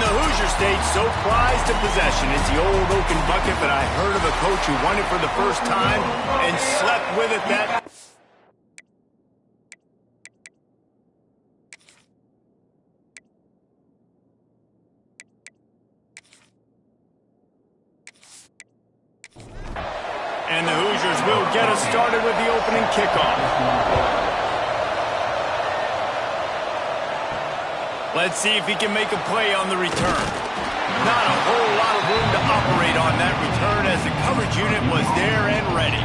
the Hoosiers stayed so prized to possession. It's the old oaken bucket, but I heard of a coach who won it for the first time and slept with it that... And the Hoosiers will get us started with the opening kickoff. Let's see if he can make a play on the return. Not a whole lot of room to operate on that return as the coverage unit was there and ready.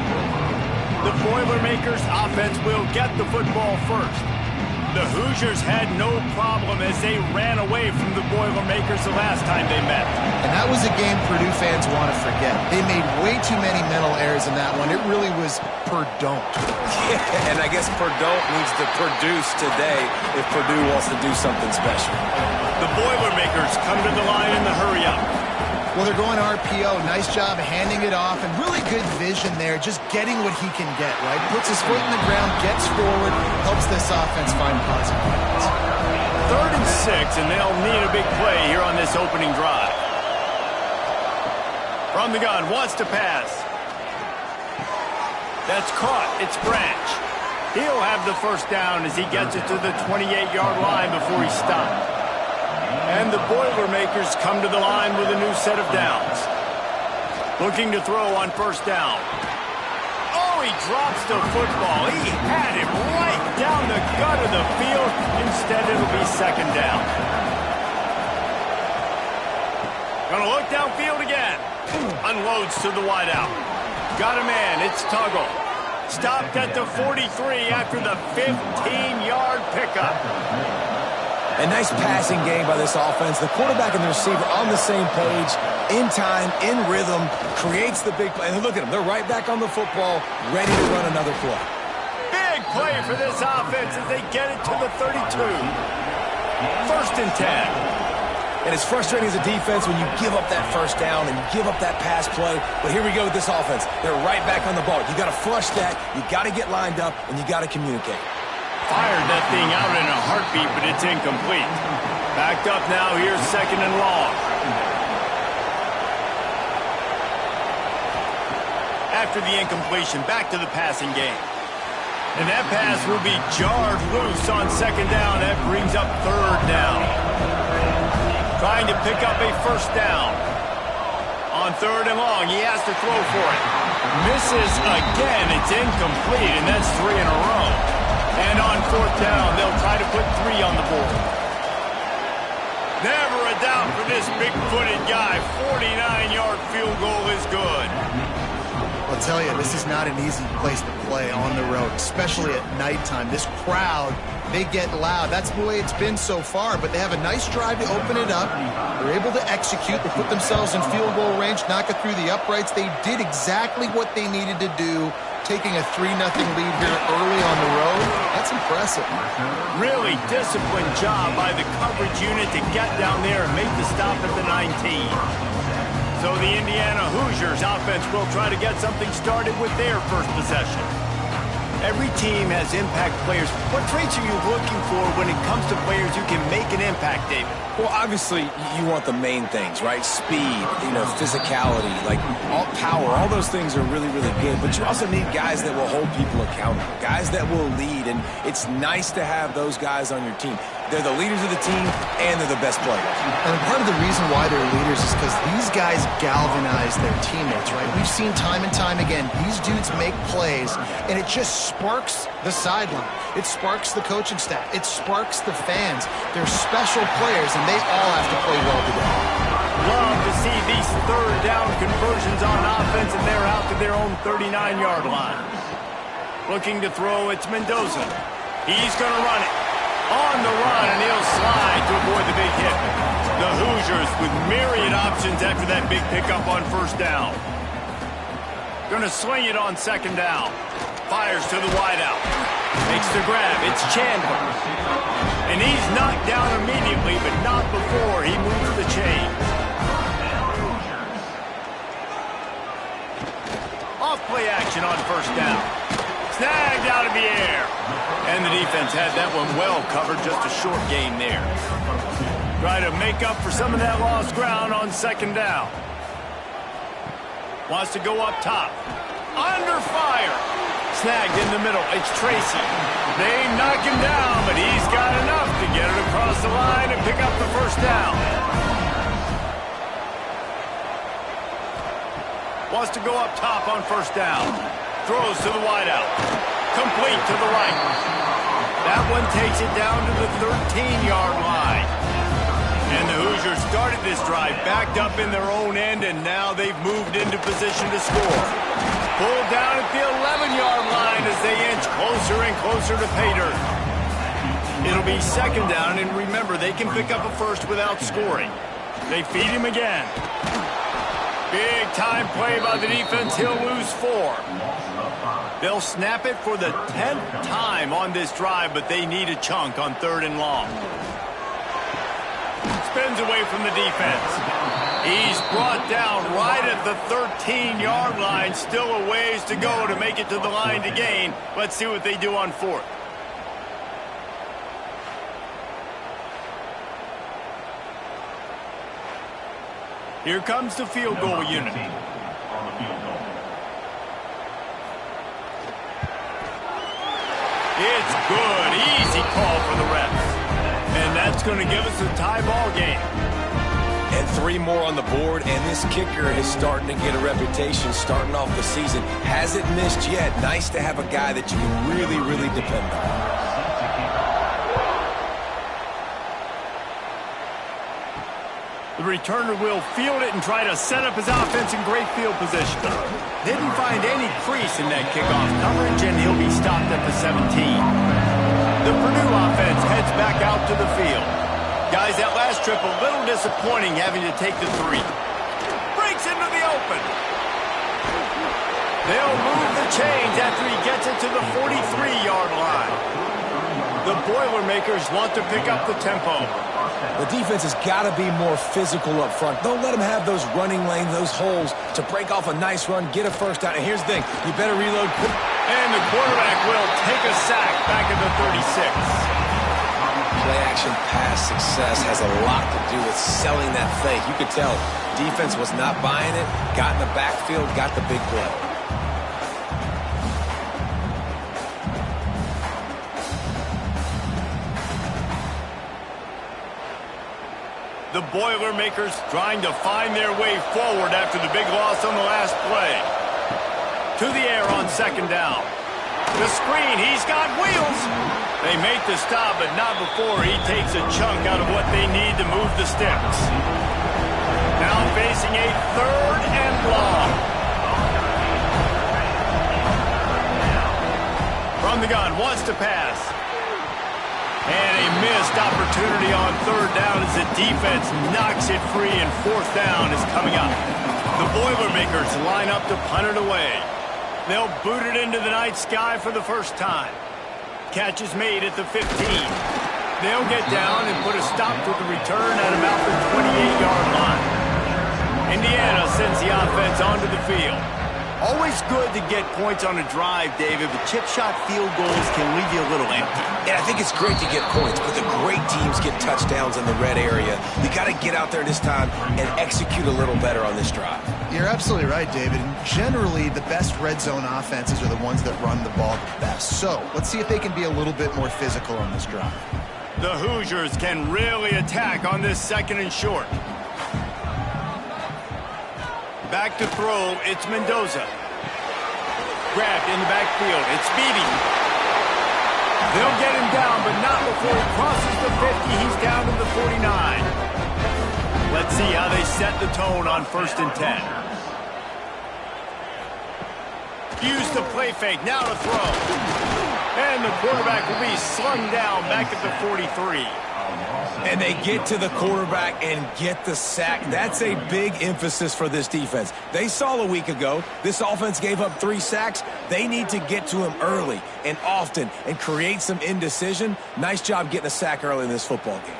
The Boilermakers offense will get the football first. The Hoosiers had no problem as they ran away from the Boilermakers the last time they met. And that was a game Purdue fans want to forget. They made way too many mental errors in that one. It really was Purdue. Yeah, and I guess Purdue needs to produce today if Purdue wants to do something special. The Boilermakers come to the line in the hurry-up. Well, they're going RPO. Nice job handing it off, and really good vision there, just getting what he can get, right? Puts his foot in the ground, gets forward, helps this offense find positive points. 3rd and 6, and they'll need a big play here on this opening drive. From the gun, wants to pass. That's caught. It's Branch. He'll have the first down as he gets it to the 28-yard line before he stopped. And the Boilermakers come to the line with a new set of downs. Looking to throw on first down. Oh, he drops the football. He had it right down the gut of the field. Instead, it'll be 2nd down. Gonna look downfield again. Unloads to the wideout. Got a man. It's Tuggle. Stopped at the 43 after the 15-yard pickup. A nice passing game by this offense. The quarterback and the receiver on the same page, in time, in rhythm, creates the big play. And look at them. They're right back on the football, ready to run another play. Big play for this offense as they get it to the 32. 1st and 10. And it's frustrating as a defense when you give up that first down and you give up that pass play. But here we go with this offense. They're right back on the ball. You got to flush that. You got to get lined up, and you got to communicate. Fired that thing out in a heartbeat, but it's incomplete. Backed up now, here's 2nd and long. After the incompletion, back to the passing game. And that pass will be jarred loose on 2nd down. That brings up 3rd down. Trying to pick up a first down. On 3rd and long, he has to throw for it. Misses again, it's incomplete, and that's 3 in a row. And on 4th down, they'll try to put 3 on the board. Never a doubt for this big-footed guy. 49-yard field goal is good. I'll tell you, this is not an easy place to play on the road, especially at nighttime. This crowd, they get loud. That's the way it's been so far, but they have a nice drive to open it up. They're able to execute. They put themselves in field goal range, knock it through the uprights. They did exactly what they needed to do, taking a 3-0 lead here early on the road. That's impressive. Really disciplined job by the coverage unit to get down there and make the stop at the 19. So the Indiana Hoosiers offense will try to get something started with their first possession. Every team has impact players. What traits are you looking for when it comes to players who can make an impact, David? Well, obviously, you want the main things, right? Speed, physicality, like all power, all those things are really, really good. But you also need guys that will hold people accountable, guys that will lead. And it's nice to have those guys on your team. They're the leaders of the team, and they're the best players. And part of the reason why they're leaders is because these guys galvanize their teammates, right? We've seen time and time again, these dudes make plays, and it just sparks the sideline. It sparks the coaching staff. It sparks the fans. They're special players, and they all have to play well together. Love to see these 3rd down conversions on offense, and they're out to their own 39-yard line. Looking to throw, it's Mendoza. He's going to run it. On the run, and he'll slide to avoid the big hit. The Hoosiers with myriad options after that big pickup on first down. Going to sling it on 2nd down. Fires to the wideout. Makes the grab. It's Chandler. And he's knocked down immediately, but not before he moves the chain. Off play action on first down. Snagged out of the air. And the defense had that one well covered, just a short gain there. Try to make up for some of that lost ground on second down. Wants to go up top. Under fire. Snagged in the middle. It's Tracy. They knock him down, but he's got enough to get it across the line and pick up the first down. Wants to go up top on first down. Throws to the wideout. Complete to the right. That one takes it down to the 13-yard line. And the Hoosiers started this drive backed up in their own end, and now they've moved into position to score. Pulled down at the 11-yard line as they inch closer and closer to pay dirt. It'll be second down, and remember, they can pick up a first without scoring. They feed him again. Big time play by the defense. He'll lose 4. They'll snap it for the 10th time on this drive, but they need a chunk on 3rd and long. Spins away from the defense. He's brought down right at the 13-yard line. Still a ways to go to make it to the line to gain. Let's see what they do on 4th. Here comes the field goal unit. It's good. Easy call for the refs. And that's going to give us a tie ball game. And 3 more on the board, and this kicker is starting to get a reputation starting off the season. Hasn't missed yet. Nice to have a guy that you can really, really depend on. The returner will field it and try to set up his offense in great field position. Didn't find any crease in that kickoff coverage, and he'll be stopped at the 17. The Purdue offense heads back out to the field. Guys, that last trip a little disappointing having to take the 3. Breaks into the open. They'll move the chains after he gets it to the 43-yard line. The Boilermakers want to pick up the tempo. The defense has got to be more physical up front. Don't let them have those running lanes, those holes to break off a nice run, get a first down. And here's the thing, you better reload. And the quarterback will take a sack back at the 36. Play-action pass success has a lot to do with selling that fake. You could tell defense was not buying it, got in the backfield, got the big play. The Boilermakers trying to find their way forward after the big loss on the last play. To the air on second down. The screen, he's got wheels. They make the stop, but not before he takes a chunk out of what they need to move the sticks. Now facing a 3rd and long. From the gun, wants to pass. And a missed opportunity on 3rd down as the defense knocks it free, and 4th down is coming up. The Boilermakers line up to punt it away. They'll boot it into the night sky for the first time. Catch is made at the 15. They'll get down and put a stop to the return at about the 28-yard line. Indiana sends the offense onto the field. Always good to get points on a drive, David, but chip shot field goals can leave you a little empty. Yeah, I think it's great to get points, but the great teams get touchdowns in the red area. You got to get out there this time and execute a little better on this drive. You're absolutely right, David. And generally, the best red zone offenses are the ones that run the ball the best. So let's see if they can be a little bit more physical on this drive. The Hoosiers can really attack on this 2nd and short. Back to throw, it's Mendoza. Grabbed in the backfield, it's Beebe. They'll get him down, but not before he crosses the 50. He's down to the 49. Let's see how they set the tone on 1st and 10. Use the play fake, now to throw. And the quarterback will be slung down back at the 43. And they get to the quarterback and get the sack. That's a big emphasis for this defense. They saw a week ago, this offense gave up 3 sacks. They need to get to him early and often and create some indecision. Nice job getting a sack early in this football game.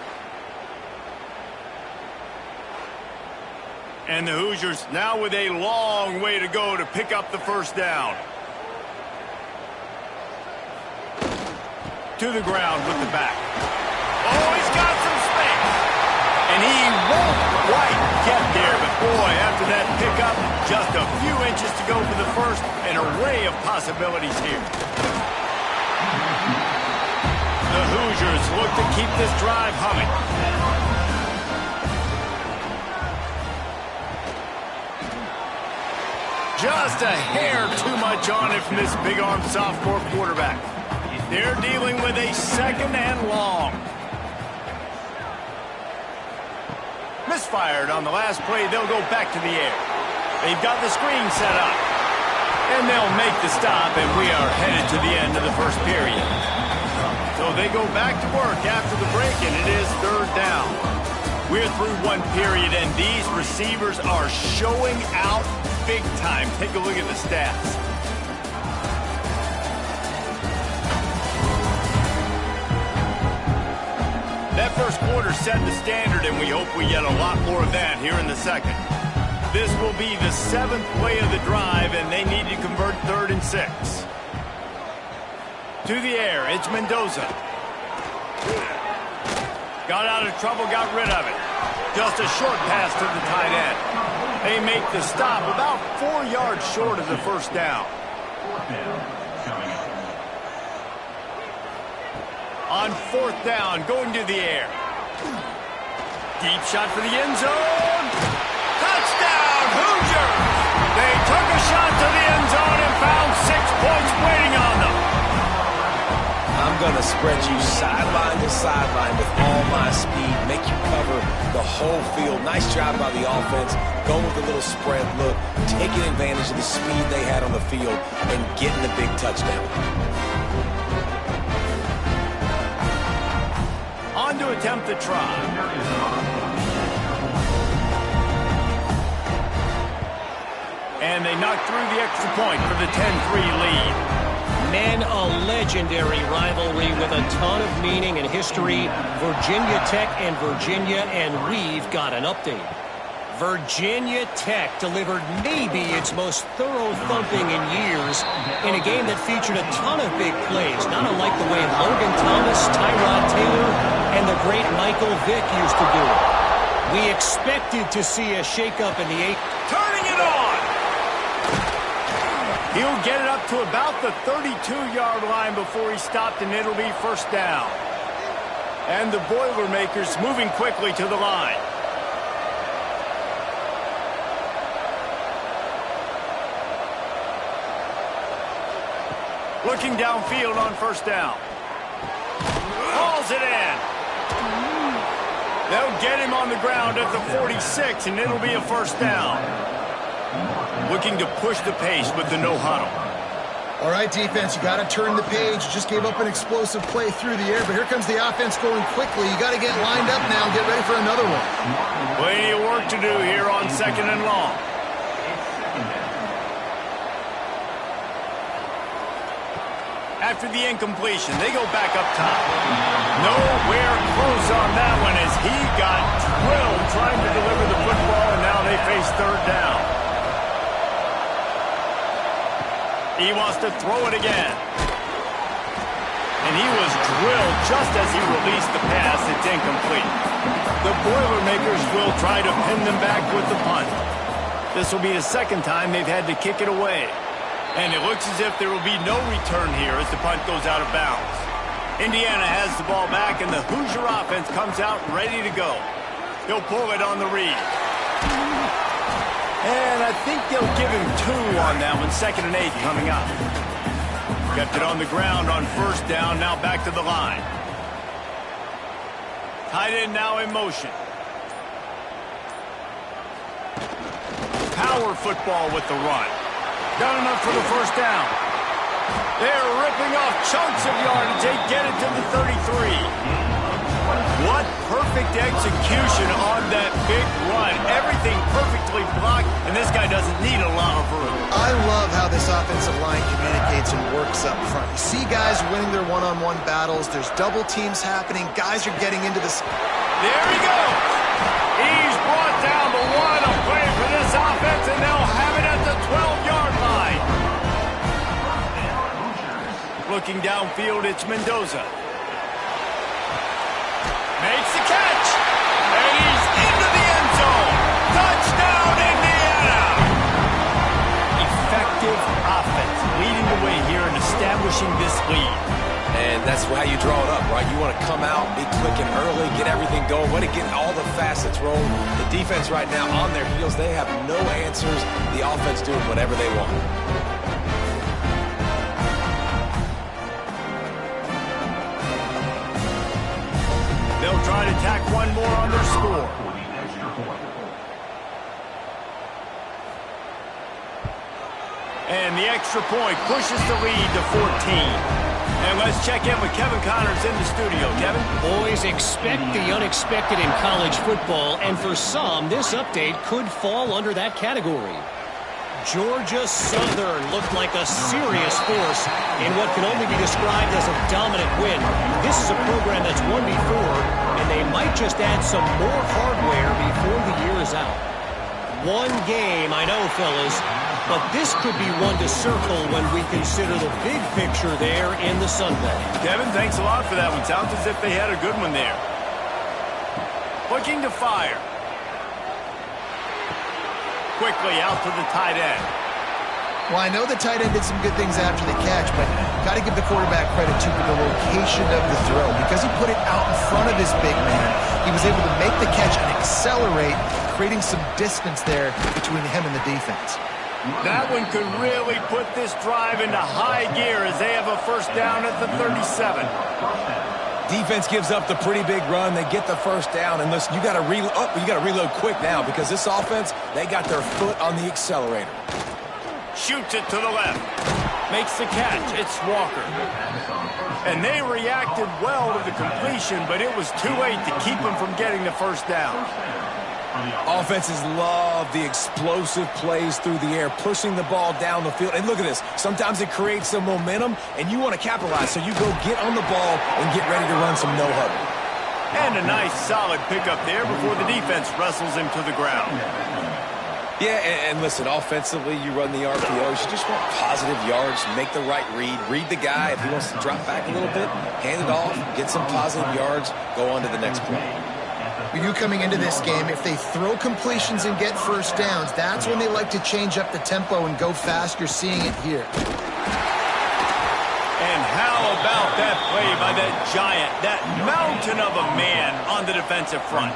And the Hoosiers now with a long way to go to pick up the first down. To the ground with the back. Oh, he's got some space. won't quite get there, but boy, after that pickup, just a few inches to go for the first. An array of possibilities here. The Hoosiers look to keep this drive humming. Just a hair too much on it from this big-armed sophomore quarterback. They're dealing with a second and long. Misfired on the last play. They'll go back to the air. They've got the screen set up. And they'll make the stop, and we are headed to the end of the first period. So they go back to work after the break, and it is third down. We're through one period, and these receivers are showing out big time. Take a look at the stats. That first quarter set the standard, and we hope we get a lot more of that here in the second. This will be the 7th play of the drive, and they need to convert 3rd and 6. To the air, it's Mendoza. Got out of trouble, got rid of it. Just a short pass to the tight end. They make the stop about 4 yards short of the first down. On 4th down, going to the air. Deep shot for the end zone. Touchdown, Hoosiers! They took a shot to the end zone and found 6 points waiting on them. I'm going to spread you sideline to sideline with all my speed, make you cover the whole field. Nice job by the offense, going with a little spread look, taking advantage of the speed they had on the field, and getting the big touchdown. On to attempt the try. And they knock through the extra point for the 10-3 lead. Men, a legendary rivalry with a ton of meaning and history. Virginia Tech and Virginia, and we've got an update. Virginia Tech delivered maybe its most thorough thumping in years in a game that featured a ton of big plays, not unlike the way Logan Thomas, Tyrod Taylor, and the great Michael Vick used to do it. We expected to see a shakeup in the 8th. Turning it on! He'll get it up to about the 32-yard line before he stopped, and it'll be first down. And the Boilermakers moving quickly to the line. Looking downfield on first down. Hauls it in. They'll get him on the ground at the 46, and it'll be a first down. Looking to push the pace with the no huddle. All right, defense, you got to turn the page. You just gave up an explosive play through the air, but here comes the offense going quickly. You got to get lined up now and get ready for another one. Plenty of work to do here on 2nd and long. After the incompletion, they go back up top. Nowhere close on that one as he got drilled trying to deliver the football, and now they face third down. He wants to throw it again. And he was drilled just as he released the pass. It's incomplete. The Boilermakers will try to pin them back with the punt. This will be the second time they've had to kick it away. And it looks as if there will be no return here as the punt goes out of bounds. Indiana has the ball back, and the Hoosier offense comes out ready to go. He'll pull it on the read. And I think they'll give him 2 on that one. 2nd and 8 coming up. Kept it on the ground on first down. Now back to the line. Tight end now in motion. Power football with the run. Got enough for the first down. They're ripping off chunks of yardage. They get it to the 33. What perfect execution on that big run. Everything perfectly blocked, and this guy doesn't need a lot of room. I love how this offensive line communicates and works up front. You see guys winning their one-on-one battles. There's double teams happening. Guys are getting into this. There he goes. He's brought down the one. A play for this offense, and they'll have it at the 12-yard line. Looking downfield, it's Mendoza. Makes the catch. And he's into the establishing this lead. And that's how you draw it up, right? You want to come out, be clicking early, get everything going, want to get all the facets rolling. The defense right now on their heels, they have no answers. The offense doing whatever they want. They'll try to tack one more on their score. And the extra point pushes the lead to 14. And let's check in with Kevin Connors in the studio. Kevin? Boys, expect the unexpected in college football, and for some, this update could fall under that category. Georgia Southern looked like a serious force in what can only be described as a dominant win. This is a program that's won before, and they might just add some more hardware before the year is out. One game, I know, fellas, but this could be one to circle when we consider the big picture there in the Sun Belt. Kevin, thanks a lot for that one. Sounds as if they had a good one there. Looking to fire. Quickly out to the tight end. Well, I know the tight end did some good things after the catch, but got to give the quarterback credit, too, for the location of the throw. Because he put it out in front of his big man, he was able to make the catch and accelerate, creating some distance there between him and the defense. That one could really put this drive into high gear as they have a first down at the 37. Defense gives up the pretty big run. They get the first down. And listen, you got to reload quick now because this offense, they got their foot on the accelerator. Shoots it to the left. Makes the catch. It's Walker. And they reacted well to the completion, but it was too late to keep them from getting the first down. Offenses love the explosive plays through the air, pushing the ball down the field. And look at this. Sometimes it creates some momentum, and you want to capitalize. So you go get on the ball and get ready to run some no-huddle. And a nice, solid pickup there before the defense wrestles him to the ground. Yeah, and listen, offensively, you run the RPOs. You just want positive yards, make the right read the guy. If he wants to drop back a little bit, hand it off, get some positive yards, go on to the next play. For you coming into this game, if they throw completions and get first downs, that's when they like to change up the tempo and go fast. You're seeing it here. And how about that play by that giant, that mountain of a man on the defensive front?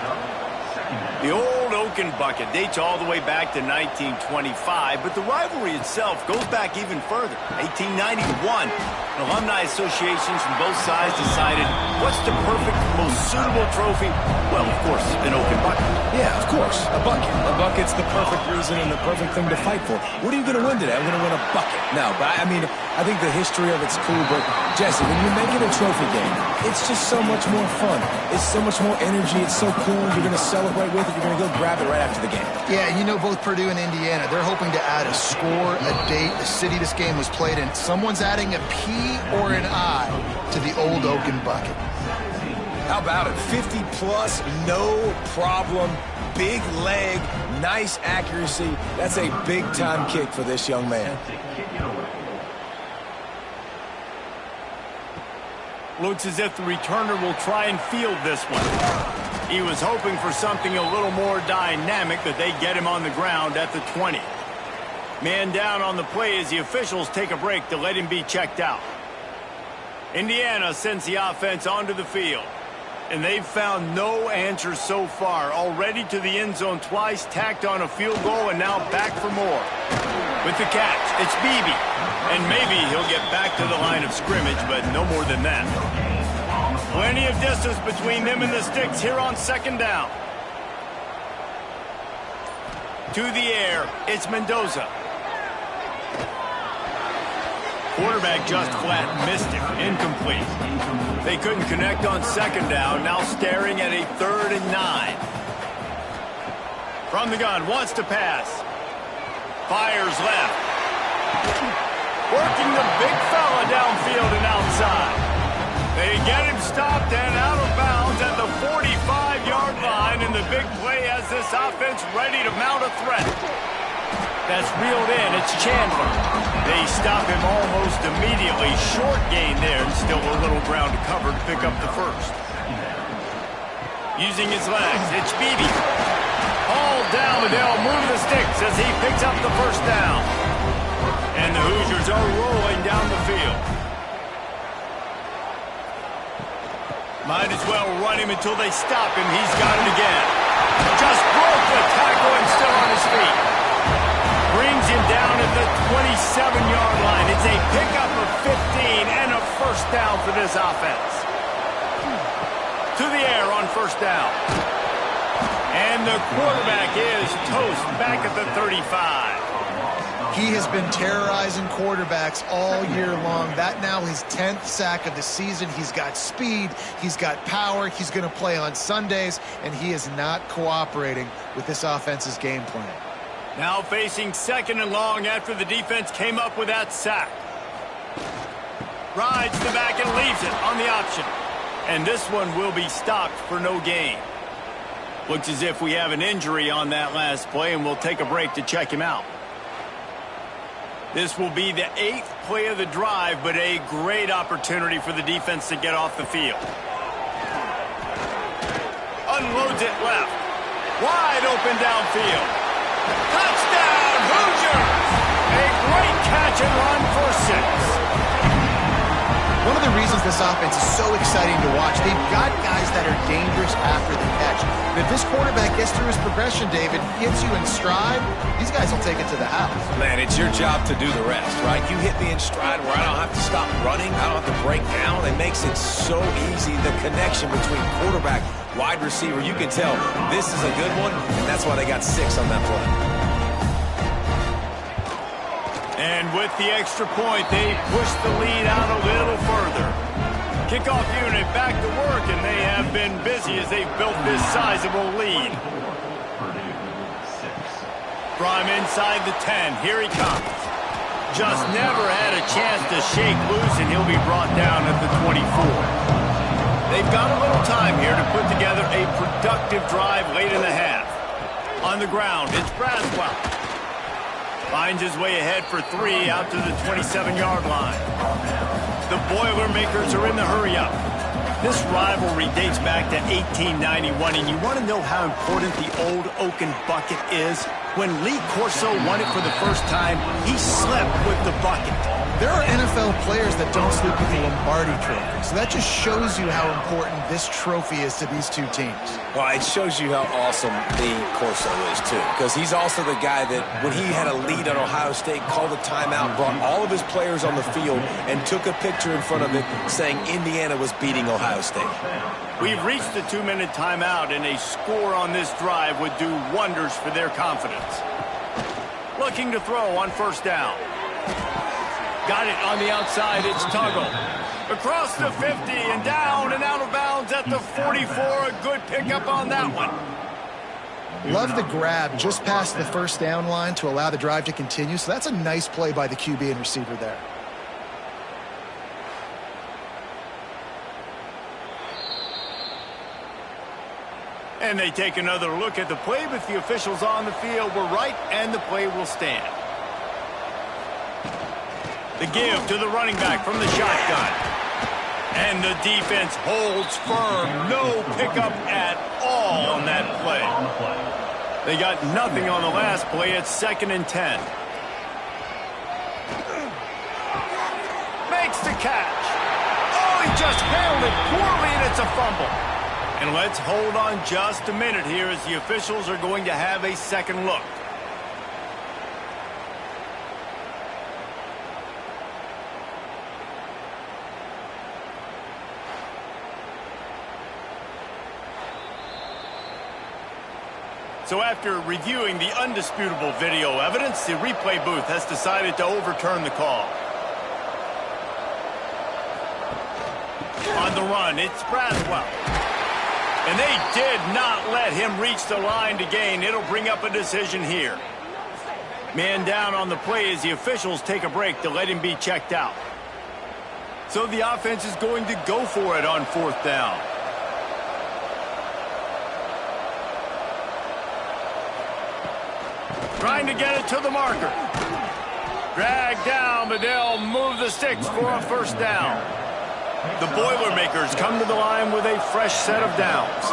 The old Oaken bucket dates all the way back to 1925, but the rivalry itself goes back even further. 1891, alumni associations from both sides decided what's the perfect, most suitable trophy? Well, of course, an Oaken bucket. Yeah, of course, a bucket. A bucket's the perfect reason and the perfect thing to fight for. What are you going to win today? I'm going to win a bucket. No, but I mean, I think the history of it's cool, but Jesse, when you're making a trophy game, it's just so much more fun. It's so much more energy. It's so cool. You're going to celebrate with it. You're going to go grab it right after the game. Yeah, you know, both Purdue and Indiana, they're hoping to add a score, a date, the city this game was played in. Someone's adding a P or an I to the old Oaken bucket. How about it? 50-plus, no problem. Big leg, nice accuracy. That's a big-time kick for this young man. Looks as if the returner will try and field this one. He was hoping for something a little more dynamic, but they get him on the ground at the 20. Man down on the play as the officials take a break to let him be checked out. Indiana sends the offense onto the field. And they've found no answer so far. Already to the end zone twice, tacked on a field goal, and now back for more. With the catch, it's Beebe. And maybe he'll get back to the line of scrimmage, but no more than that. Plenty of distance between them and the sticks here on second down. To the air, it's Mendoza. Quarterback just flat missed him. Incomplete. They couldn't connect on second down. Now staring at a 3rd and 9. From the gun, wants to pass. Fires left. Working the big fella downfield and outside. They get him stopped and out of bounds at the 45-yard line, and the big play has this offense ready to mount a threat. That's reeled in. It's Chandler. They stop him almost immediately. Short gain there, and still a little ground to cover to pick up the first. Using his legs, it's Beebe. Hauled down, but they'll move the sticks as he picks up the first down. And the Hoosiers are rolling down the field. Might as well run him until they stop him. He's got it again. Just broke the tackle and still on his feet. Brings him down at the 27-yard line. It's a pickup of 15 and a first down for this offense. To the air on first down. And the quarterback is toast back at the 35. He has been terrorizing quarterbacks all year long. That now his 10th sack of the season. He's got speed. He's got power. He's going to play on Sundays, and he is not cooperating with this offense's game plan. Now facing second and long after the defense came up with that sack. Rides the back and leaves it on the option. And this one will be stopped for no gain. Looks as if we have an injury on that last play, and we'll take a break to check him out. This will be the 8th play of the drive, but a great opportunity for the defense to get off the field. Unloads it left. Wide open downfield. Touchdown, Hoosiers! A great catch and run for 6. One of the reasons this offense is so exciting to watch, they've got guys that are dangerous after the catch. But if this quarterback gets through his progression, David, gets you in stride, these guys will take it to the house. Man, it's your job to do the rest, right? You hit me in stride where I don't have to stop running. I don't have to break down. It makes it so easy. The connection between quarterback, wide receiver, you can tell this is a good one, and that's why they got 6 on that play. And with the extra point, they push the lead out a little further. Kickoff unit back to work, and they have been busy as they've built this sizable lead. From inside the 10, here he comes. Just never had a chance to shake loose, and he'll be brought down at the 24. They've got a little time here to put together a productive drive late in the half. On the ground, it's Braswell. Finds his way ahead for 3 out to the 27-yard line. The Boilermakers are in the hurry-up. This rivalry dates back to 1891, and you want to know how important the old Oaken bucket is? When Lee Corso won it for the first time, he slept with the bucket. There are NFL players that don't sleep with the Lombardi trophy, so that just shows you how important this trophy is to these two teams. Well, it shows you how awesome Lee Corso is, too, because he's also the guy that, when he had a lead on Ohio State, called a timeout, brought all of his players on the field, and took a picture in front of it saying Indiana was beating Ohio State. We've reached the 2-minute timeout, and a score on this drive would do wonders for their confidence. Looking to throw on first down. Got it on the outside, it's Tuggle. Across the 50 and down and out of bounds at the 44. A good pickup on that one. Love the grab just past the first down line to allow the drive to continue. So that's a nice play by the QB and receiver there. And they take another look at the play, but the officials on the field were right, and the play will stand. The give to the running back from the shotgun. And the defense holds firm. No pickup at all on that play. They got nothing on the last play. It's 2nd and 10. Makes the catch. Oh, he just handled it poorly, and it's a fumble. And let's hold on just a minute here as the officials are going to have a second look. So after reviewing the undisputable video evidence, the replay booth has decided to overturn the call. On the run, it's Braswell. And they did not let him reach the line to gain. It'll bring up a decision here. Man down on the play as the officials take a break to let him be checked out. So the offense is going to go for it on 4th down. Trying to get it to the marker. Drag down, but they'll move the sticks for a first down. The Boilermakers come to the line with a fresh set of downs.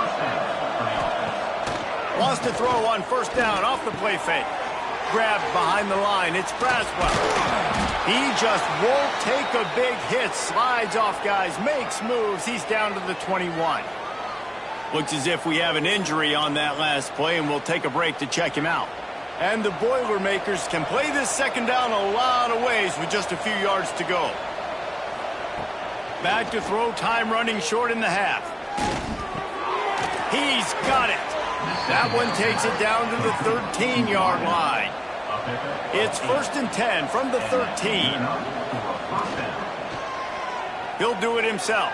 Lost to throw on first down off the play fake. grab behind the line. It's Braswell. He just won't take a big hit. Slides off guys, makes moves. He's down to the 21. Looks as if we have an injury on that last play, and we'll take a break to check him out. And the Boilermakers can play this second down a lot of ways with just a few yards to go. Back to throw, time running short in the half. He's got it. That one takes it down to the 13-yard line. It's 1st and 10 from the 13. He'll do it himself.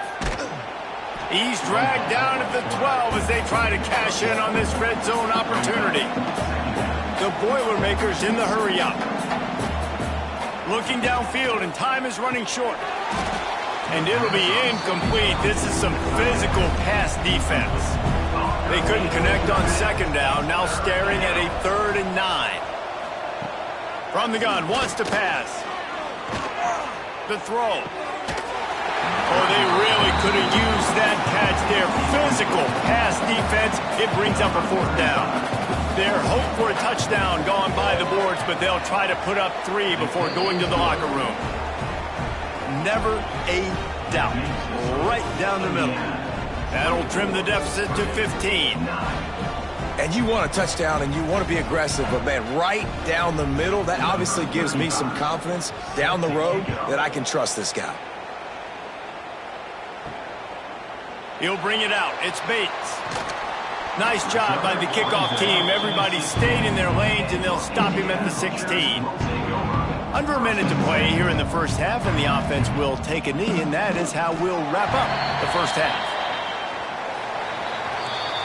He's dragged down at the 12 as they try to cash in on this red zone opportunity. The Boilermakers in the hurry-up. Looking downfield, and time is running short. And it'll be incomplete. This is some physical pass defense. They couldn't connect on second down. Now staring at a 3rd and 9. From the gun, wants to pass. The throw. Oh, they really could have used that catch there. Physical pass defense. It brings up a 4th down. Their hope for a touchdown gone by the boards, but they'll try to put up 3 before going to the locker room. Never a doubt. Right down the middle. That'll trim the deficit to 15. And you want a touchdown and you want to be aggressive, but man, right down the middle, that obviously gives me some confidence down the road that I can trust this guy. He'll bring it out. It's Bates. Nice job by the kickoff team. Everybody stayed in their lanes, and they'll stop him at the 16. Under a minute to play here in the first half, and the offense will take a knee, and that is how we'll wrap up the first half.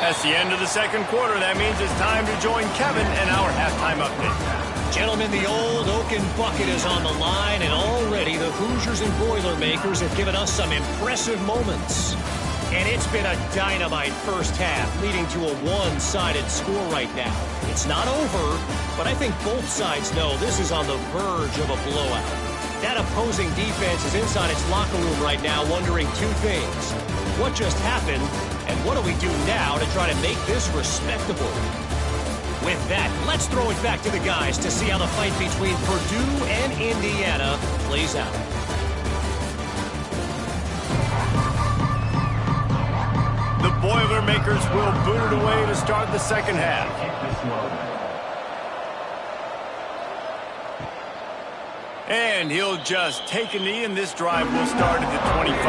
That's the end of the second quarter. That means it's time to join Kevin and our halftime update. Gentlemen, the old Oaken bucket is on the line, and already the Hoosiers and Boilermakers have given us some impressive moments. And it's been a dynamite first half, leading to a one-sided score right now. It's not over, but I think both sides know this is on the verge of a blowout. That opposing defense is inside its locker room right now wondering 2 things. What just happened, and what do we do now to try to make this respectable? With that, let's throw it back to the guys to see how the fight between Purdue and Indiana plays out. The Boilermakers will boot it away to start the second half. And he'll just take a knee, and this drive will start at the 25.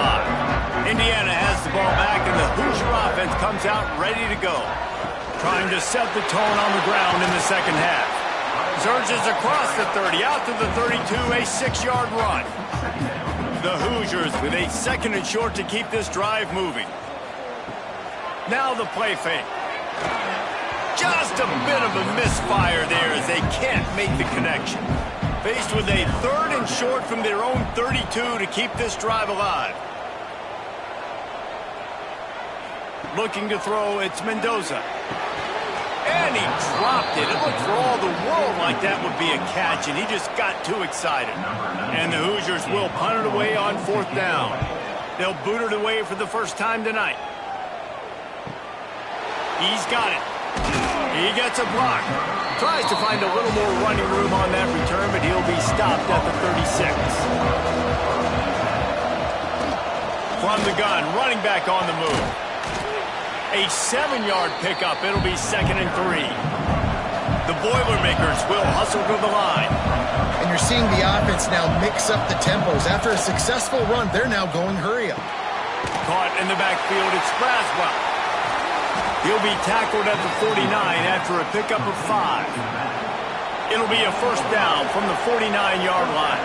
Indiana has the ball back, and the Hoosier offense comes out ready to go. Trying to set the tone on the ground in the second half. Surges across the 30, out to the 32, a 6-yard run. The Hoosiers with a 2nd and short to keep this drive moving. Now the play fake. Just a bit of a misfire there as they can't make the connection. Faced with a 3rd and short from their own 32 to keep this drive alive. Looking to throw, it's Mendoza. And he dropped it. It looked for all the world like that would be a catch, and he just got too excited. And the Hoosiers will punt it away on 4th down. They'll boot it away for the first time tonight. He's got it. He gets a block. Tries to find a little more running room on that return, but he'll be stopped at the 36. From the gun, running back on the move. A 7-yard pickup. It'll be 2nd and 3. The Boilermakers will hustle to the line. And you're seeing the offense now mix up the tempos. After a successful run, they're now going hurry up. Caught in the backfield, it's Braswell. He'll be tackled at the 49 after a pickup of 5. It'll be a 1st down from the 49-yard line.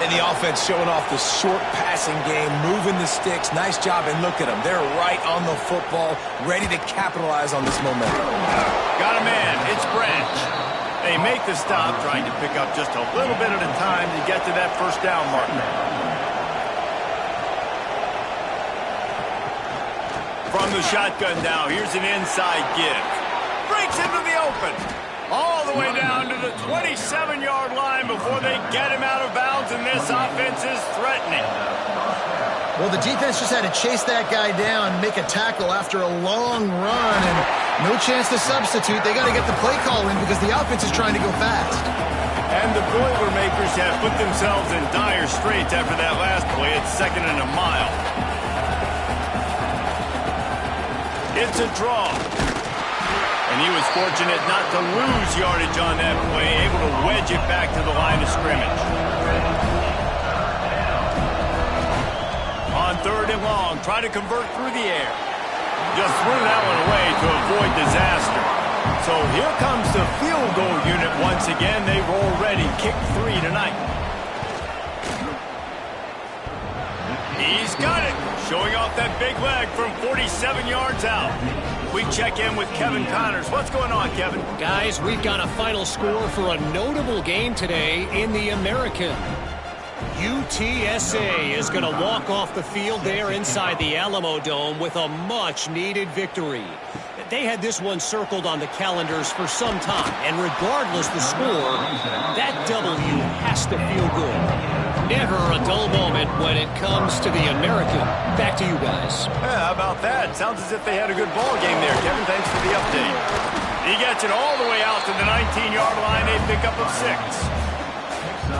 And the offense showing off the short passing game, moving the sticks. Nice job, and look at them. They're right on the football, ready to capitalize on this momentum. Got a man. It's Branch. They make the stop, trying to pick up just a little bit at a time to get to that 1st down marker. From the shotgun now, here's an inside give. Breaks into the open. All the way down to the 27-yard line before they get him out of bounds, and this offense is threatening. Well, the defense just had to chase that guy down, make a tackle after a long run, and no chance to substitute. They got to get the play call in because the offense is trying to go fast. And the Boilermakers have put themselves in dire straits after that last play. It's 2nd and a mile. It's a draw. And he was fortunate not to lose yardage on that play, able to wedge it back to the line of scrimmage. On 3rd and long, try to convert through the air. Just threw that one away to avoid disaster. So here comes the field goal unit once again. They've already kicked 3 tonight. He's got it. Showing off that big leg from 47 yards out. We check in with Kevin Connors. What's going on, Kevin? Guys, we've got a final score for a notable game today in the American. UTSA is going to walk off the field there inside the Alamo Dome with a much-needed victory. They had this one circled on the calendars for some time, and regardless the score, that W has to feel good. Never a dull moment when it comes to the American. Back to you guys. Yeah, how about that? Sounds as if they had a good ball game there. Kevin, thanks for the update. He gets it all the way out to the 19-yard line. A pickup of 6.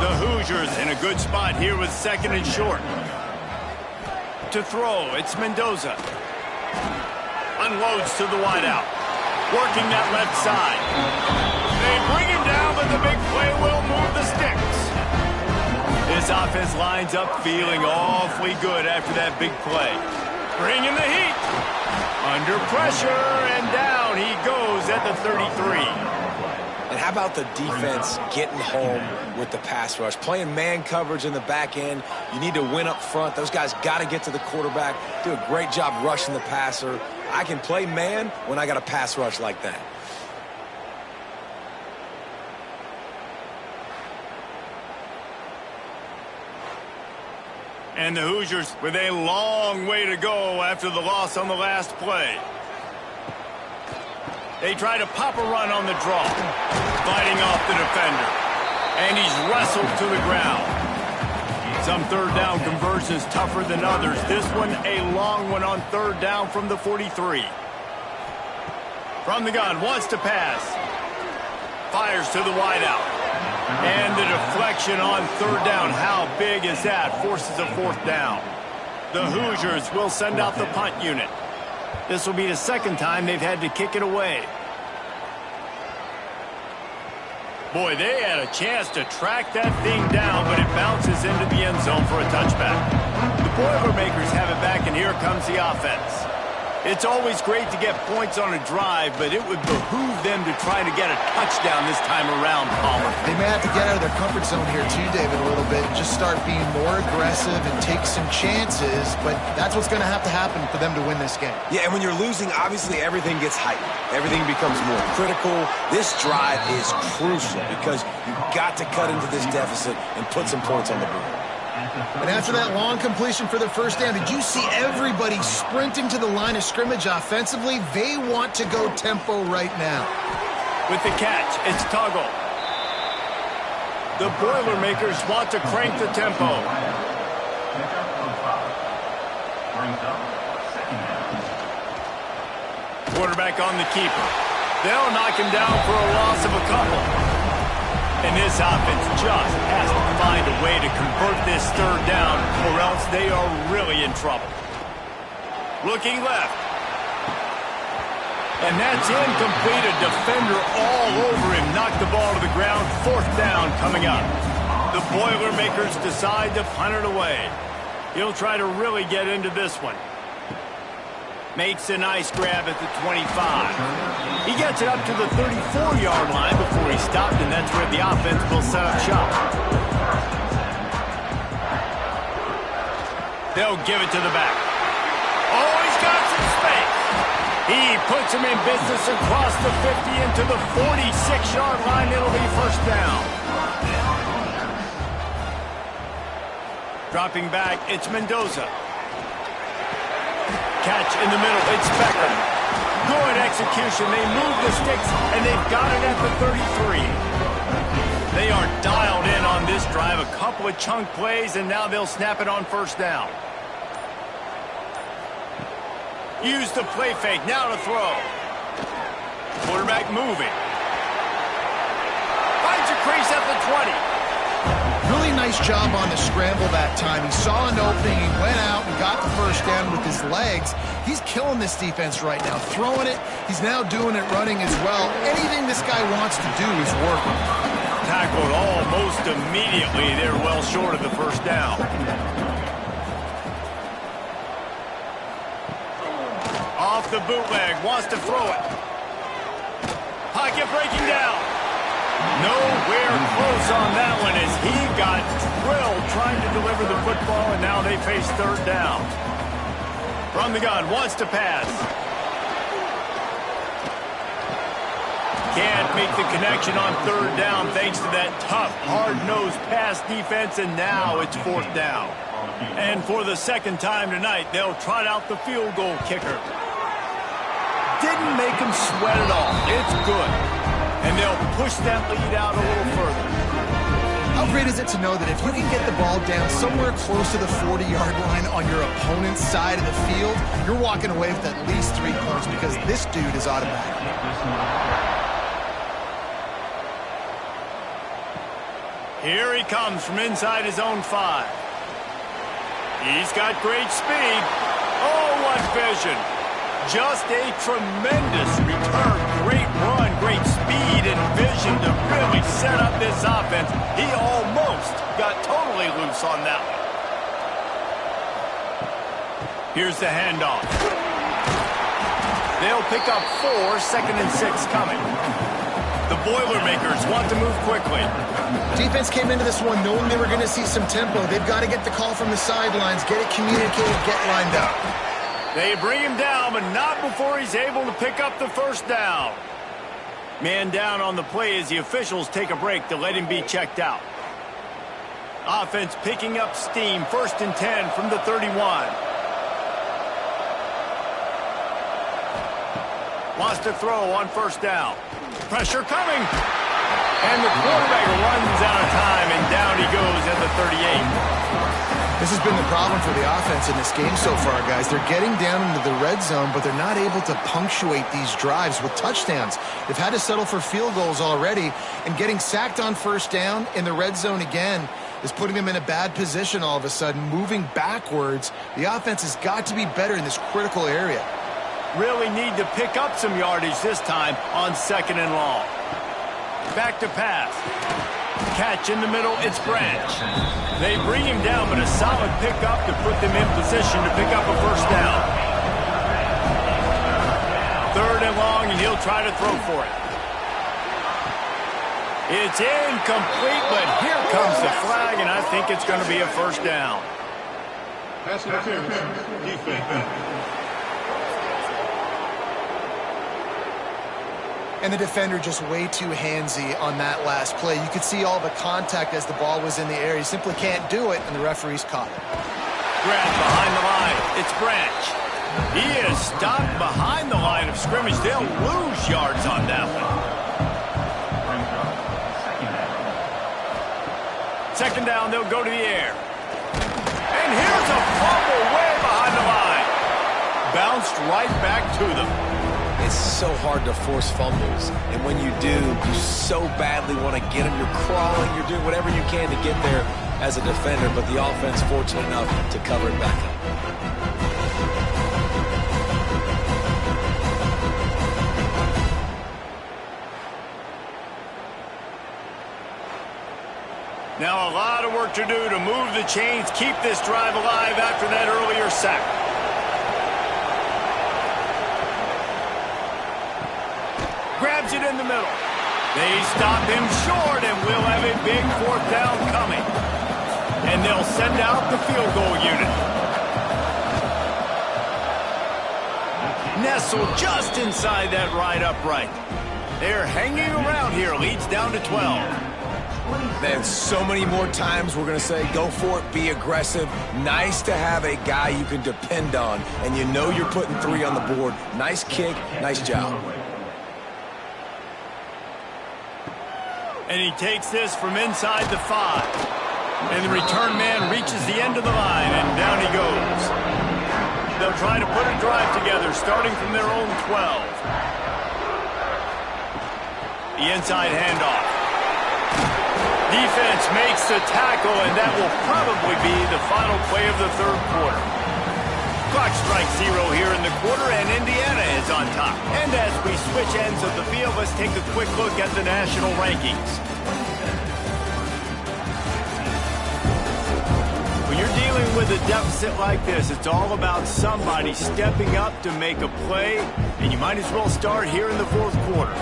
The Hoosiers in a good spot here with 2nd and short. To throw, it's Mendoza. Unloads to the wideout. Working that left side. They bring him down, but the big play will move the sticks. This offense lines up feeling awfully good after that big play. Bringing the heat. Under pressure, and down he goes at the 33. And how about the defense getting home with the pass rush? Playing man coverage in the back end. You need to win up front. Those guys got to get to the quarterback. Do a great job rushing the passer. I can play man when I got a pass rush like that. And the Hoosiers with a long way to go after the loss on the last play. They try to pop a run on the draw. Fighting off the defender. And he's wrestled to the ground. Some 3rd down conversions tougher than others. This one a long one on 3rd down from the 43. From the gun, wants to pass. Fires to the wideout. And the deflection on 3rd down. How big is that? Forces a 4th down. The Hoosiers will send out the punt unit. This will be the 2nd time they've had to kick it away. Boy, they had a chance to track that thing down, but it bounces into the end zone for a touchback. The Boilermakers have it back, and here comes the offense. It's always great to get points on a drive, but it would behoove them to try to get a touchdown this time around, Palmer. They may have to get out of their comfort zone here too, David, a little bit. Just start being more aggressive and take some chances, but that's what's going to happen for them to win this game. Yeah, and when you're losing, obviously everything gets heightened. Everything becomes more critical. This drive is crucial because you've got to cut into this deficit and put some points on the board. And after that long completion for the 1st down, did you see everybody sprinting to the line of scrimmage offensively? They want to go tempo right now. With the catch, it's Tuggle. The Boilermakers want to crank the tempo. Quarterback on the keeper. They'll knock him down for a loss of a couple. And this offense just has to find a way to convert this 3rd down, or else they are really in trouble. Looking left. And that's incomplete. A defender all over him. Knocked the ball to the ground. 4th down coming up. The Boilermakers decide to punt it away. He'll try to really get into this one. Makes a nice grab at the 25. He gets it up to the 34-yard line before he stopped, and that's where the offense will set up shop. They'll give it to the back. Oh, he's got some space. He puts him in business across the 50 into the 46-yard line. It'll be 1st down. Dropping back, it's Mendoza. Catch in the middle, it's Beckham. Good execution, they move the sticks, and they've got it at the 33. They are dialed in on this drive, a couple of chunk plays, and now they'll snap it on 1st down. Use the play fake. Now to throw. Quarterback moving. Finds a crease at the 20. Really nice job on the scramble that time. He saw an opening, he went out and got the first down with his legs. He's killing this defense right now, throwing it. He's now doing it running as well. Anything this guy wants to do is working. Tackled almost immediately. They're well short of the first down. Off the bootleg, wants to throw it. Pocket breaking down. Nowhere close on that one as he got drilled trying to deliver the football, and now they face third down. From the gun, wants to pass. Can't make the connection on third down thanks to that tough, hard-nosed pass defense, and now it's fourth down. And for the second time tonight, they'll trot out the field goal kicker. Didn't make him sweat at all. It's good. And they'll push that lead out a little further. How great is it to know that if you can get the ball down somewhere close to the 40-yard line on your opponent's side of the field, you're walking away with at least 3 points because this dude is automatic. Here he comes from inside his own 5. He's got great speed. Oh, what vision. Just a tremendous return. Great run, great speed and vision to really set up this offense. He almost got totally loose on that one. Here's the handoff. They'll pick up 4, 2nd and 6 coming. The Boilermakers want to move quickly. Defense came into this one knowing they were going to see some tempo. They've got to get the call from the sidelines, get it communicated, get lined up. They bring him down, but not before he's able to pick up the first down. Man down on the play as the officials take a break to let him be checked out. Offense picking up steam, 1st and 10 from the 31. Wants to throw on first down. Pressure coming. And the quarterback runs out of time, and down he goes at the 38. This has been the problem for the offense in this game so far, guys. They're getting down into the red zone, but they're not able to punctuate these drives with touchdowns. They've had to settle for field goals already, and getting sacked on first down in the red zone again is putting them in a bad position all of a sudden, moving backwards. The offense has got to be better in this critical area. Really need to pick up some yardage this time on 2nd and long. Back to pass. Catch in the middle, it's Branch. They bring him down, but a solid pickup to put them in position to pick up a first down. 3rd and long, and he'll try to throw for it. It's incomplete, but here comes the flag, and I think it's going to be a first down. Pass interference, defense. And the defender just way too handsy on that last play. You could see all the contact as the ball was in the air. He simply can't do it, and the referee's caught it. Grab behind the line. It's Branch. He is stopped behind the line of scrimmage. They'll lose yards on that one. 2nd down, they'll go to the air. And here's a fumble way behind the line. Bounced right back to them. It's so hard to force fumbles, and when you do, you so badly want to get them. You're crawling, you're doing whatever you can to get there as a defender, but the offense fortunate enough to cover it back up. Now a lot of work to do to move the chains, keep this drive alive after that earlier sack. Grabs it in the middle. They stop him short and will have a big 4th down coming. And they'll send out the field goal unit. Nestled just inside that right upright. They're hanging around here. Leads down to 12. Man, so many more times we're going to say, go for it, be aggressive. Nice to have a guy you can depend on, and you know you're putting 3 on the board. Nice kick, nice job. And he takes this from inside the 5. And the return man reaches the end of the line, and down he goes. they'll try to put a drive together, starting from their own 12. The inside handoff. Defense makes the tackle, and that will probably be the final play of the third quarter. Clock strikes 0 here in the quarter, and Indiana is on top. And as we switch ends of the field, let's take a quick look at the national rankings. When you're dealing with a deficit like this, it's all about somebody stepping up to make a play, and you might as well start here in the fourth quarter.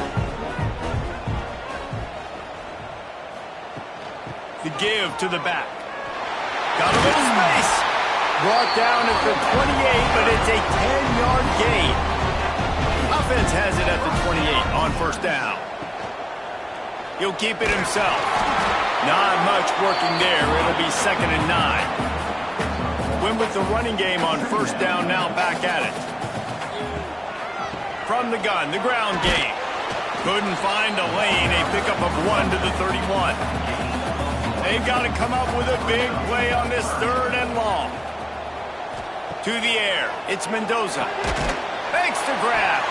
The give to the back. Got a little space. Brought down at the 28, but it's a 10-yard gain. Offense has it at the 28 on first down. He'll keep it himself. Not much working there. It'll be 2nd and 9. Win with the running game on first down, now back at it. From the gun, the ground game. Couldn't find a lane. A pickup of 1 to the 31. They've got to come up with a big play on this 3rd and long. To the air, it's Mendoza. Makes the grab.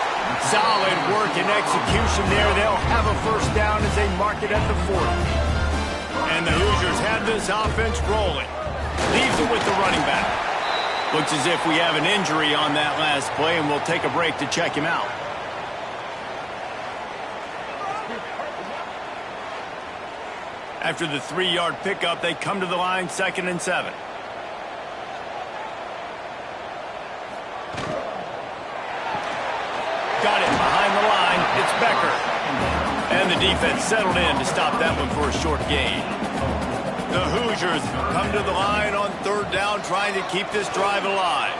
Solid work and execution there. They'll have a first down as they mark it at the 40. And the Hoosiers have this offense rolling. Leaves it with the running back. Looks as if we have an injury on that last play, and we'll take a break to check him out. After the 3-yard pickup, they come to the line, 2nd and 7. Got it behind the line. It's Becker. And the defense settled in to stop that one for a short gain. The Hoosiers come to the line on 3rd down, trying to keep this drive alive.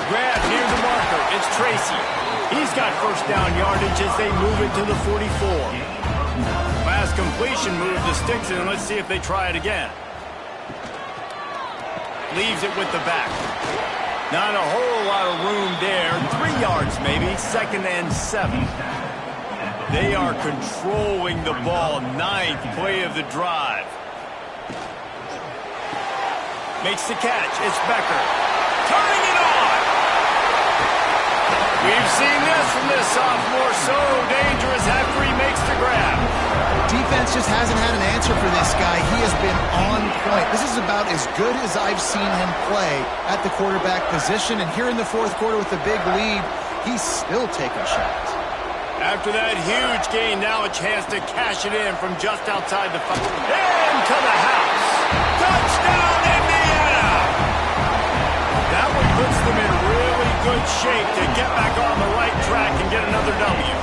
Grab near the marker. It's Tracy. He's got first down yardage as they move it to the 44. Last completion moved the sticks, and let's see if they try it again. Leaves it with the back. Not a whole lot of room there. 3 yards maybe. 2nd and 7. They are controlling the ball. 9th play of the drive. Makes the catch. It's Becker. Turning it on. We've seen this from this sophomore. So dangerous after he makes the grab. Defense just hasn't had an answer for this guy. He has been on point. This is about as good as I've seen him play at the quarterback position. And here in the fourth quarter with a big lead, he's still taking shots. After that huge gain, now a chance to cash it in from just outside the 5. Into the house. Touchdown, Indiana! That one puts them in really good shape to get back on the right track and get another W.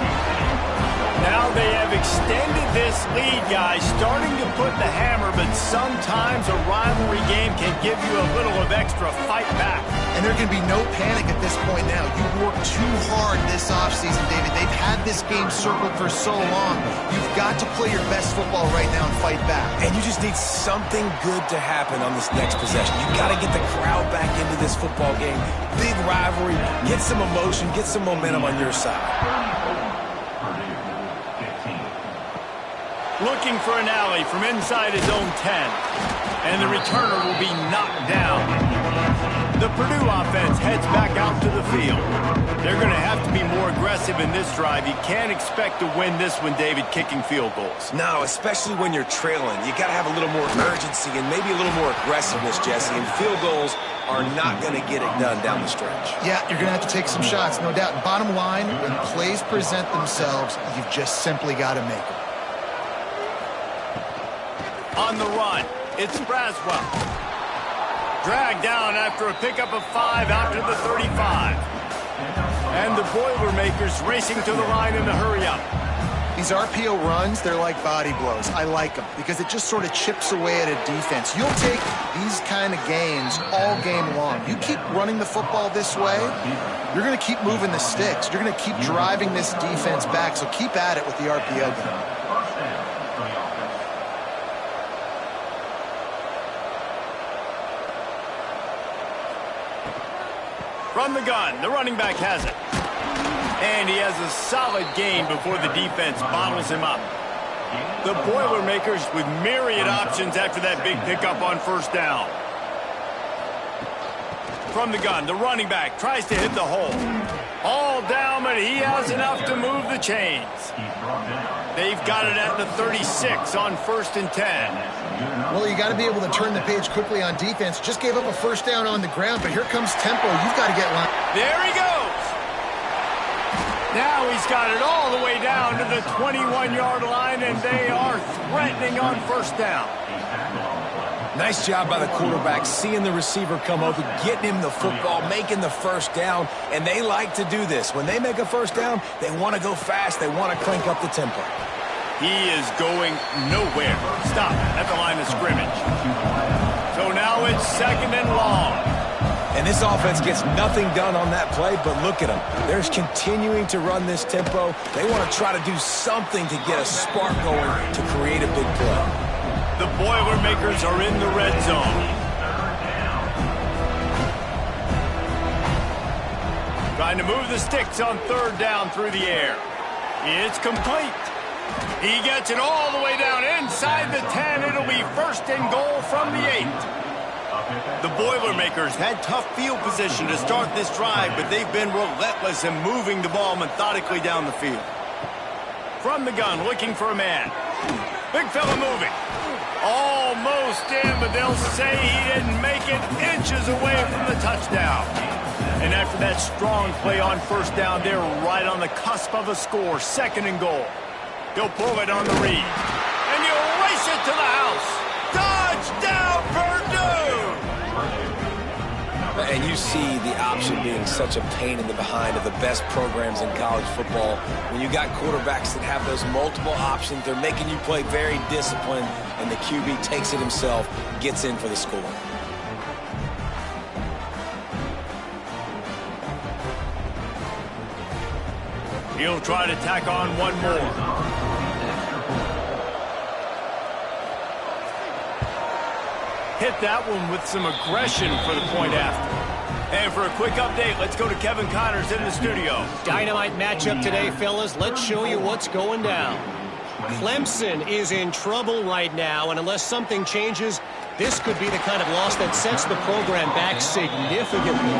Now they have extended this lead, guys, starting to put the hammer, but sometimes a rivalry game can give you a little of extra fight back. And there can be no panic at this point now. You worked too hard this offseason, David. They've had this game circled for so long. You've got to play your best football right now and fight back. And you just need something good to happen on this next possession. You got to get the crowd back into this football game. Big rivalry. Get some emotion. Get some momentum on your side. Looking for an alley from inside his own 10. And the returner will be knocked down. The Purdue offense heads back out to the field. They're going to have to be more aggressive in this drive. You can't expect to win this one, David, kicking field goals. No, especially when you're trailing. You got to have a little more urgency and maybe a little more aggressiveness, Jesse. And field goals are not going to get it done down the stretch. Yeah, you're going to have to take some shots, no doubt. Bottom line, when plays present themselves, you've just simply got to make them. On the run, it's Braswell. Dragged down after a pickup of 5 out to the 35. And the Boilermakers racing to the line in the hurry-up. These RPO runs, they're like body blows. I like them because it just sort of chips away at a defense. You'll take these kind of gains all game long. You keep running the football this way, you're going to keep moving the sticks. You're going to keep driving this defense back, so keep at it with the RPO game. From the gun, the running back has it. And he has a solid gain before the defense bottles him up. The Boilermakers with myriad options after that big pickup on first down. From the gun, the running back tries to hit the hole. All down, but he has enough to move the chains. They've got it at the 36 on 1st and 10. Well, you got to be able to turn the page quickly on defense. Just gave up a first down on the ground, but here comes tempo. You've got to get line. There he goes. Now he's got it all the way down to the 21-yard line, and they are threatening on 1st down. Nice job by the quarterback, seeing the receiver come open, getting him the football, making the 1st down, and they like to do this. When they make a 1st down, they want to go fast. They want to crank up the tempo. He is going nowhere. Stop at the line of scrimmage. So now it's 2nd and long. And this offense gets nothing done on that play, but look at them. They're continuing to run this tempo. They want to try to do something to get a spark going to create a big play. The Boilermakers are in the red zone. Trying to move the sticks on 3rd down through the air. It's complete. He gets it all the way down inside the 10. It'll be 1st and goal from the 8. The Boilermakers had tough field position to start this drive, but they've been relentless in moving the ball methodically down the field. From the gun, looking for a man. Big fella moving. Almost in, but they'll say he didn't make it, inches away from the touchdown. And after that strong play on 1st down, they're right on the cusp of a score. 2nd and goal. He'll pull it on the read. And you'll race it to the house. Touchdown, Purdue! And you see the option being such a pain in the behind of the best programs in college football. When you got quarterbacks that have those multiple options, they're making you play very disciplined, and the QB takes it himself, gets in for the score. He'll try to tack on one more. Hit that one with some aggression for the point after. And for a quick update, let's go to Kevin Connors in the studio. Dynamite matchup today, fellas. Let's show you what's going down. Clemson is in trouble right now, and unless something changes, this could be the kind of loss that sets the program back significantly.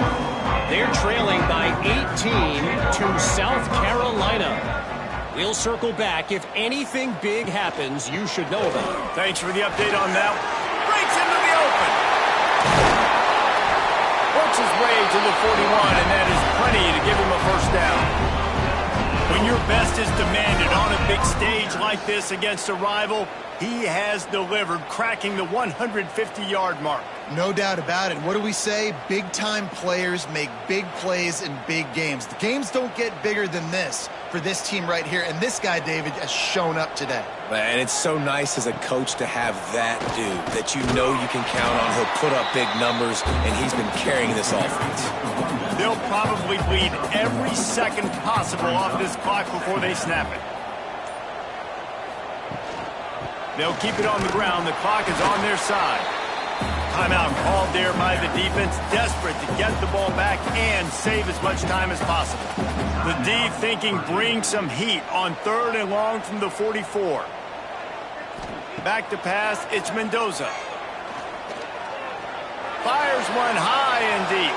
They're trailing by 18 to South Carolina. We'll circle back. If anything big happens, you should know about it. Thanks for the update on that. Breaks into the open. Works his way to the 41, and that is plenty to give him a 1st down. When your best is demanded on a big stage like this against a rival, he has delivered, cracking the 150-yard mark. No doubt about it. What do we say? Big-time players make big plays in big games. The games don't get bigger than this for this team right here, and this guy, David, has shown up today. And it's so nice as a coach to have that dude that you know you can count on. He'll put up big numbers, and he's been carrying this offense. They'll probably bleed every second possible off this clock before they snap it. They'll keep it on the ground. The clock is on their side. Timeout called there by the defense, desperate to get the ball back and save as much time as possible. The D thinking bring some heat on 3rd and long from the 44. Back to pass, it's Mendoza. Fires one high and deep.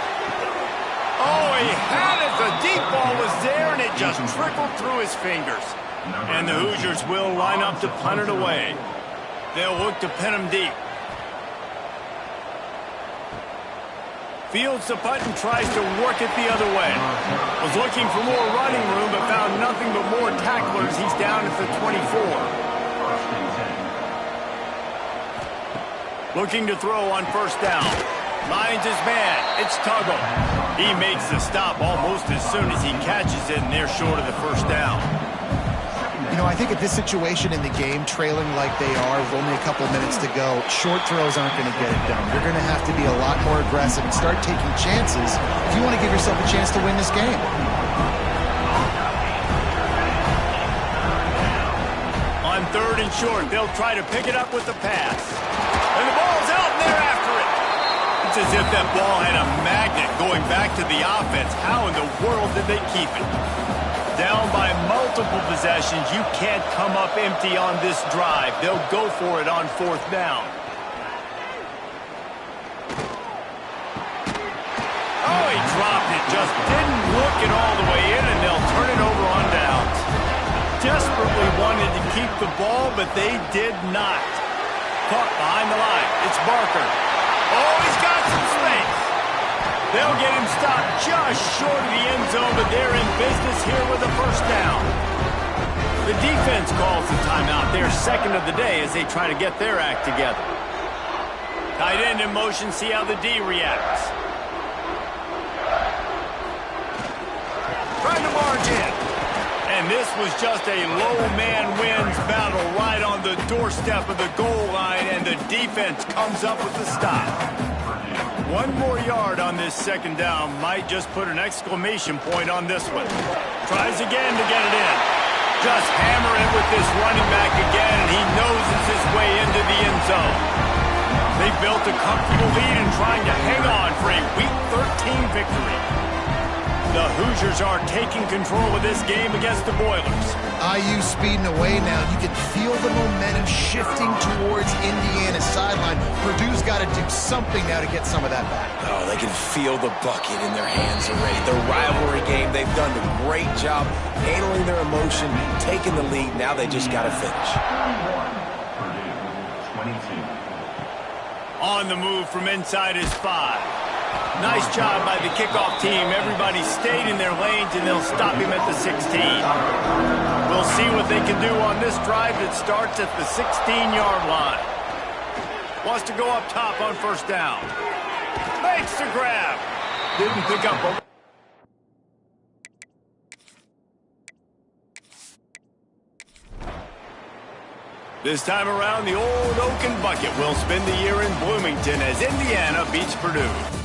Oh, he had it. The deep ball was there, and it just trickled through his fingers. And the Hoosiers will line up to punt it away. They'll look to pin him deep. Fields the punt and tries to work it the other way. Was looking for more running room, but found nothing but more tacklers. He's down at the 24. Looking to throw on 1st down. Finds his man. It's Tuggle. He makes the stop almost as soon as he catches it, and they're short of the 1st down. You know, I think at this situation in the game, trailing like they are with only a couple minutes to go, short throws aren't going to get it done. You're going to have to be a lot more aggressive and start taking chances if you want to give yourself a chance to win this game. On 3rd and short, they'll try to pick it up with the pass. And the ball's out, and they're after it. It's as if that ball had a magnet going back to the offense. How in the world did they keep it? Down by multiple possessions, you can't come up empty on this drive. They'll go for it on 4th down. just didn't look it all the way in, and they'll turn it over on downs. Desperately wanted to keep the ball, but they did not. Caught behind the line. It's Barker. Oh, he's got some space. They'll get him stopped just short of the end zone, but they're in business here with a first down. The defense calls the timeout, their second of the day, as they try to get their act together. Tight end in motion, see how the D reacts. Trying to march in. And this was just a low man wins battle right on the doorstep of the goal line, and the defense comes up with the stop. One more yard on this second down might just put an exclamation point on this one. Tries again to get it in. Just hammer it with this running back again, and he noses his way into the end zone. They built a comfortable lead and trying to hang on for a Week 13 victory. The Hoosiers are taking control of this game against the Boilers. IU speeding away now. You can feel the momentum shifting towards Indiana's sideline. Purdue's got to do something now to get some of that back. Oh, they can feel the bucket in their hands already. The rivalry game, they've done a great job handling their emotion, taking the lead. Now they just got to finish. On the move from inside is 5. Nice job by the kickoff team. Everybody stayed in their lanes, and they'll stop him at the 16. We'll see what they can do on this drive that starts at the 16-yard line. Wants to go up top on first down. Makes the grab. Didn't pick up a... This time around, the old Oaken Bucket will spend the year in Bloomington as Indiana beats Purdue.